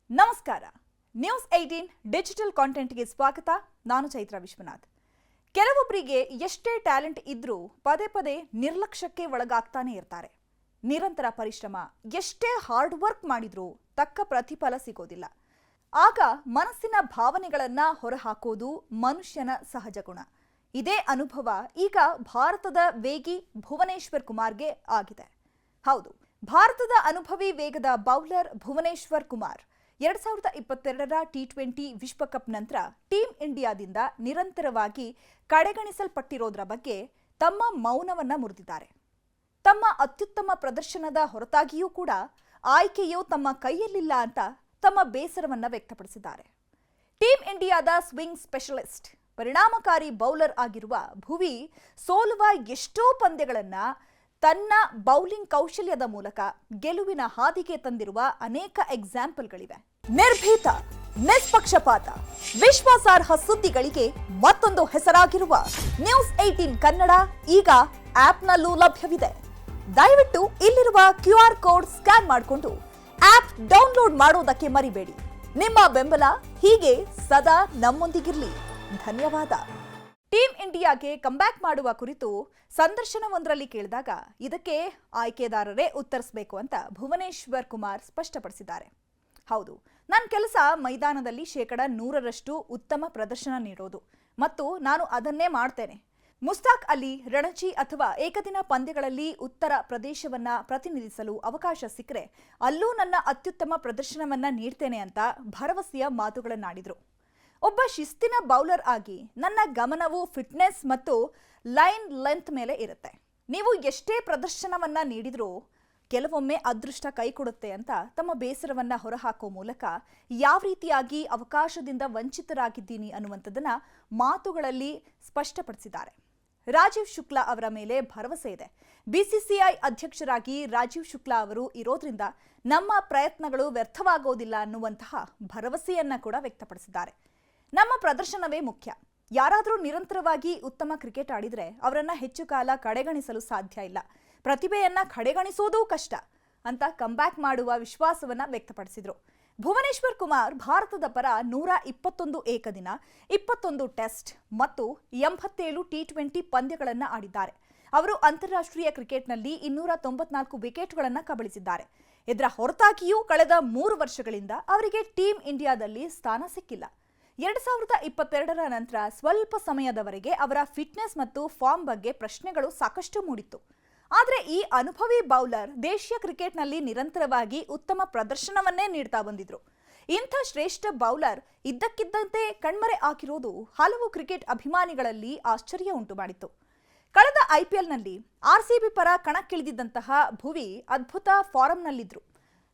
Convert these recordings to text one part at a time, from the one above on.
ನಮಸ್ಕಾರ. News 18 digital ಕಾಂಟೆಂಟ್ಗೆ ಸ್ವಾಗತ. ನಾನು ಚೈತ್ರ ವಿಶ್ವನಾಥ್. ಕೆಲವೊಬ್ಬರಿಗೆ ಎಷ್ಟೇ ಟ್ಯಾಲೆಂಟ್ ಇದ್ರೂ ಪದೇ ಪದೇ ನಿರ್ಲಕ್ಷ್ಯಕ್ಕೆ ಒಳಗಾಗ್ತಾನೆ ಇರ್ತಾರೆ. ನಿರಂತರ ಪರಿಶ್ರಮ, ಎಷ್ಟೇ ಹಾರ್ಡ್ ವರ್ಕ್ ಮಾಡಿದ್ರೂ ತಕ್ಕ ಪ್ರತಿಫಲ ಸಿಗೋದಿಲ್ಲ. ಆಗ ಮನಸ್ಸಿನ ಭಾವನೆಗಳನ್ನ ಹೊರಹಾಕೋದು ಮನುಷ್ಯನ ಸಹಜ ಗುಣ. ಇದೇ ಅನುಭವ ಈಗ ಭಾರತದ ವೇಗಿ ಭುವನೇಶ್ವರ್ ಕುಮಾರ್ಗೆ ಆಗಿದೆ. ಹೌದು, ಭಾರತದ ಅನುಭವಿ ವೇಗದ ಬೌಲರ್ ಭುವನೇಶ್ವರ್ ಕುಮಾರ್ 2022ರ ಟಿ20 ವಿಶ್ವಕಪ್ ನಂತರ ಟೀಂ ಇಂಡಿಯಾದಿಂದ ನಿರಂತರವಾಗಿ ಕಡೆಗಣಿಸಲ್ಪಟ್ಟಿರೋದ್ರ ಬಗ್ಗೆ ತಮ್ಮ ಮೌನವನ್ನ ಮುರಿದಿದ್ದಾರೆ. ತಮ್ಮ ಅತ್ಯುತ್ತಮ ಪ್ರದರ್ಶನದ ಹೊರತಾಗಿಯೂ ಕೂಡ ಆಯ್ಕೆಯು ತಮ್ಮ ಕೈಯಲ್ಲಿಲ್ಲ ಅಂತ ತಮ್ಮ ಬೇಸರವನ್ನ ವ್ಯಕ್ತಪಡಿಸಿದ್ದಾರೆ. ಟೀಂ ಇಂಡಿಯಾದ ಸ್ವಿಂಗ್ ಸ್ಪೆಷಲಿಸ್ಟ್, ಪರಿಣಾಮಕಾರಿ ಬೌಲರ್ ಆಗಿರುವ ಭುವಿ ಸೋಲುವ ಎಷ್ಟೋ ಪಂದ್ಯಗಳನ್ನ ತನ್ನ ಬೌಲಿಂಗ್ ಕೌಶಲ್ಯದ ಮೂಲಕ ಗೆಲುವಿನ ಹಾದಿಗೆ ತಂದಿರುವ ಅನೇಕ ಎಕ್ಸಾಂಪಲ್ಗಳಿವೆ. ನಿರ್ಭೀತ, ನಿಷ್ಪಕ್ಷಪಾತ, ವಿಶ್ವಾಸಾರ್ಹ ಸುದ್ದಿಗಳಿಗೆ ಮತ್ತೊಂದು ಹೆಸರಾಗಿರುವ ನ್ಯೂಸ್ 18 ಕನ್ನಡ ಈಗ ಆಪ್ನಲ್ಲೂ ಲಭ್ಯವಿದೆ. ದಯವಿಟ್ಟು ಇಲ್ಲಿರುವ QR ಕೋಡ್ ಸ್ಕ್ಯಾನ್ ಮಾಡಿಕೊಂಡು ಆಪ್ ಡೌನ್ಲೋಡ್ ಮಾಡೋದಕ್ಕೆ ಮರಿಬೇಡಿ. ನಿಮ್ಮ ಬೆಂಬಲ ಹೀಗೆ ಸದಾ ನಮ್ಮೊಂದಿಗಿರಲಿ. ಧನ್ಯವಾದ. ಟೀಂ ಇಂಡಿಯಾಗೆ ಕಂಬ್ಯಾಕ್ ಮಾಡುವ ಕುರಿತು ಸಂದರ್ಶನವೊಂದರಲ್ಲಿ ಕೇಳಿದಾಗ ಇದಕ್ಕೆ ಆಯ್ಕೆದಾರರೇ ಉತ್ತರಿಸಬೇಕು ಅಂತ ಭುವನೇಶ್ವರ್ ಕುಮಾರ್ ಸ್ಪಷ್ಟಪಡಿಸಿದ್ದಾರೆ. ಹೌದು, ನನ್ನ ಕೆಲಸ ಮೈದಾನದಲ್ಲಿ 100% ಉತ್ತಮ ಪ್ರದರ್ಶನ ನೀಡೋದು ಮತ್ತು ನಾನು ಅದನ್ನೇ ಮಾಡ್ತೇನೆ. ಮುಸ್ತಾಕ್ ಅಲಿ, ರಣಜಿ ಅಥವಾ ಏಕದಿನ ಪಂದ್ಯಗಳಲ್ಲಿ ಉತ್ತರ ಪ್ರದೇಶವನ್ನ ಪ್ರತಿನಿಧಿಸಲು ಅವಕಾಶ ಸಿಕ್ಕರೆ ಅಲ್ಲೂ ನನ್ನ ಅತ್ಯುತ್ತಮ ಪ್ರದರ್ಶನವನ್ನ ನೀಡ್ತೇನೆ ಅಂತ ಭರವಸೆಯ ಮಾತುಗಳನ್ನಾಡಿದ್ರು. ಒಬ್ಬ ಶಿಸ್ತಿನ ಬೌಲರ್ ಆಗಿ ನನ್ನ ಗಮನವು ಫಿಟ್ನೆಸ್ ಮತ್ತು ಲೈನ್ ಲೆಂತ್ ಮೇಲೆ ಇರುತ್ತೆ. ನೀವು ಎಷ್ಟೇ ಪ್ರದರ್ಶನವನ್ನ ನೀಡಿದ್ರೂ ಕೆಲವೊಮ್ಮೆ ಅದೃಷ್ಟ ಕೈ ಕೊಡುತ್ತೆ ಅಂತ ತಮ್ಮ ಬೇಸರವನ್ನ ಹೊರಹಾಕೋ ಮೂಲಕ ಯಾವ ರೀತಿಯಾಗಿ ಅವಕಾಶದಿಂದ ವಂಚಿತರಾಗಿದ್ದೀನಿ ಅನ್ನುವಂಥದ್ದನ್ನ ಮಾತುಗಳಲ್ಲಿ ಸ್ಪಷ್ಟಪಡಿಸಿದ್ದಾರೆ. ರಾಜೀವ್ ಶುಕ್ಲಾ ಅವರ ಮೇಲೆ ಭರವಸೆ ಇದೆ. BCCI ಅಧ್ಯಕ್ಷರಾಗಿ ರಾಜೀವ್ ಶುಕ್ಲಾ ಅವರು ಇರೋದ್ರಿಂದ ನಮ್ಮ ಪ್ರಯತ್ನಗಳು ವ್ಯರ್ಥವಾಗೋದಿಲ್ಲ ಅನ್ನುವಂತಹ ಭರವಸೆಯನ್ನ ಕೂಡ ವ್ಯಕ್ತಪಡಿಸಿದ್ದಾರೆ. ನಮ್ಮ ಪ್ರದರ್ಶನವೇ ಮುಖ್ಯ. ಯಾರಾದರೂ ನಿರಂತರವಾಗಿ ಉತ್ತಮ ಕ್ರಿಕೆಟ್ ಆಡಿದ್ರೆ ಅವರನ್ನ ಹೆಚ್ಚು ಕಾಲ ಕಡೆಗಣಿಸಲು ಸಾಧ್ಯ ಇಲ್ಲ. ಪ್ರತಿಭೆಯನ್ನ ಕಡೆಗಣಿಸೋದೂ ಕಷ್ಟ ಅಂತ ಕಂಬ್ಯಾಕ್ ಮಾಡುವ ವಿಶ್ವಾಸವನ್ನ ವ್ಯಕ್ತಪಡಿಸಿದ್ರು. ಭುವನೇಶ್ವರ್ ಕುಮಾರ್ ಭಾರತದ ಪರ 121 ಏಕದಿನ, 21 ಟೆಸ್ಟ್ ಮತ್ತು 87 ಟಿ20 ಪಂದ್ಯಗಳನ್ನು ಆಡಿದ್ದಾರೆ. ಅವರು ಅಂತಾರಾಷ್ಟ್ರೀಯ ಕ್ರಿಕೆಟ್ನಲ್ಲಿ 294 ವಿಕೆಟ್ಗಳನ್ನು ಕಬಳಿಸಿದ್ದಾರೆ. ಇದರ ಹೊರತಾಗಿಯೂ ಕಳೆದ 3 ವರ್ಷಗಳಿಂದ ಅವರಿಗೆ ಟೀಂ ಇಂಡಿಯಾದಲ್ಲಿ ಸ್ಥಾನ ಸಿಕ್ಕಿಲ್ಲ. 2022ರ ನಂತರ ಸ್ವಲ್ಪ ಸಮಯದವರೆಗೆ ಅವರ ಫಿಟ್ನೆಸ್ ಮತ್ತು ಫಾರ್ಮ್ ಬಗ್ಗೆ ಪ್ರಶ್ನೆಗಳು ಸಾಕಷ್ಟು ಮೂಡಿತ್ತು. ಆದರೆ ಈ ಅನುಭವಿ ಬೌಲರ್ ದೇಶೀಯ ಕ್ರಿಕೆಟ್ನಲ್ಲಿ ನಿರಂತರವಾಗಿ ಉತ್ತಮ ಪ್ರದರ್ಶನವನ್ನೇ ನೀಡ್ತಾ ಬಂದಿದ್ರು. ಇಂಥ ಶ್ರೇಷ್ಠ ಬೌಲರ್ ಇದ್ದಕ್ಕಿದ್ದಂತೆ ಕಣ್ಮರೆ ಆಗಿರೋದು ಹಲವು ಕ್ರಿಕೆಟ್ ಅಭಿಮಾನಿಗಳಲ್ಲಿ ಆಶ್ಚರ್ಯ ಉಂಟು ಮಾಡಿತ್ತು. ಕಳೆದ IPLನಲ್ಲಿ RCB ಪರ ಕಣಕ್ಕಿಳಿದಿದ್ದಂತಹ ಭುವಿ ಅದ್ಭುತ ಫಾರಂನಲ್ಲಿದ್ರು.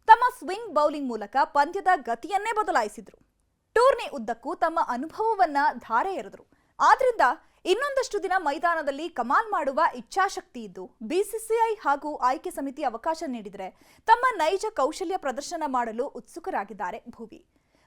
ತಮ್ಮ ಸ್ವಿಂಗ್ ಬೌಲಿಂಗ್ ಮೂಲಕ ಪಂದ್ಯದ ಗತಿಯನ್ನೇ ಬದಲಾಯಿಸಿದ್ರು. ಟೂರ್ನಿ ಉದ್ದಕ್ಕೂ ತಮ್ಮ ಅನುಭವವನ್ನ ಧಾರೆ ಎರೆದ್ರು. ಆದ್ರಿಂದ ಇನ್ನೊಂದಷ್ಟು ದಿನ ಮೈದಾನದಲ್ಲಿ ಕಮಾಲ್ ಮಾಡುವ ಇಚ್ಛಾಶಕ್ತಿ ಇದ್ದು BCCI ಹಾಗೂ ಆಯ್ಕೆ ಸಮಿತಿ ಅವಕಾಶ ನೀಡಿದರೆ ತಮ್ಮ ನೈಜ ಕೌಶಲ್ಯ ಪ್ರದರ್ಶನ ಮಾಡಲು ಉತ್ಸುಕರಾಗಿದ್ದಾರೆ ಭುವಿ.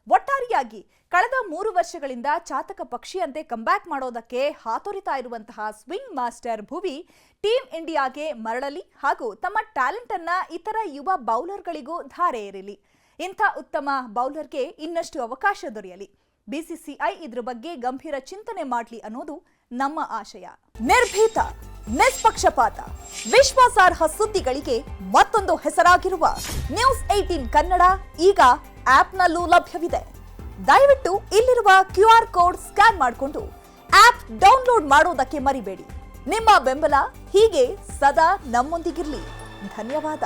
ಒಟ್ಟಾರೆಯಾಗಿ ಕಳೆದ 3 ವರ್ಷಗಳಿಂದ ಚಾತಕ ಪಕ್ಷಿಯಂತೆ ಕಂಬ್ಯಾಕ್ ಮಾಡೋದಕ್ಕೆ ಹಾತೊರಿತಾ ಇರುವಂತಹ ಸ್ವಿಂಗ್ ಮಾಸ್ಟರ್ ಭುವಿ ಟೀಂ ಇಂಡಿಯಾಗೆ ಮರಳಲಿ ಹಾಗೂ ತಮ್ಮ ಟ್ಯಾಲೆಂಟ್ ಅನ್ನ ಇತರ ಯುವ ಬೌಲರ್ಗಳಿಗೂ ಧಾರೆ ಎರೆಯಲಿ. ಇಂಥ ಉತ್ತಮ ಬೌಲರ್ಗೆ ಇನ್ನಷ್ಟು ಅವಕಾಶ ದೊರೆಯಲಿ. BCCI ಇದ್ರ ಬಗ್ಗೆ ಗಂಭೀರ ಚಿಂತನೆ ಮಾಡಲಿ ಅನ್ನೋದು ನಮ್ಮ ಆಶಯ. ನಿರ್ಭೀತ, ನಿಷ್ಪಕ್ಷಪಾತ, ವಿಶ್ವಾಸಾರ್ಹ ಸುದ್ದಿಗಳಿಗೆ ಮತ್ತೊಂದು ಹೆಸರಾಗಿರುವ ನ್ಯೂಸ್ 18 ಕನ್ನಡ ಈಗ ಆಪ್ನಲ್ಲೂ ಲಭ್ಯವಿದೆ. ದಯವಿಟ್ಟು ಇಲ್ಲಿರುವ QR ಕೋಡ್ ಸ್ಕ್ಯಾನ್ ಮಾಡಿಕೊಂಡು ಆಪ್ ಡೌನ್ಲೋಡ್ ಮಾಡೋದಕ್ಕೆ ಮರಿಬೇಡಿ. ನಿಮ್ಮ ಬೆಂಬಲ ಹೀಗೆ ಸದಾ ನಮ್ಮೊಂದಿಗಿರಲಿ. ಧನ್ಯವಾದ.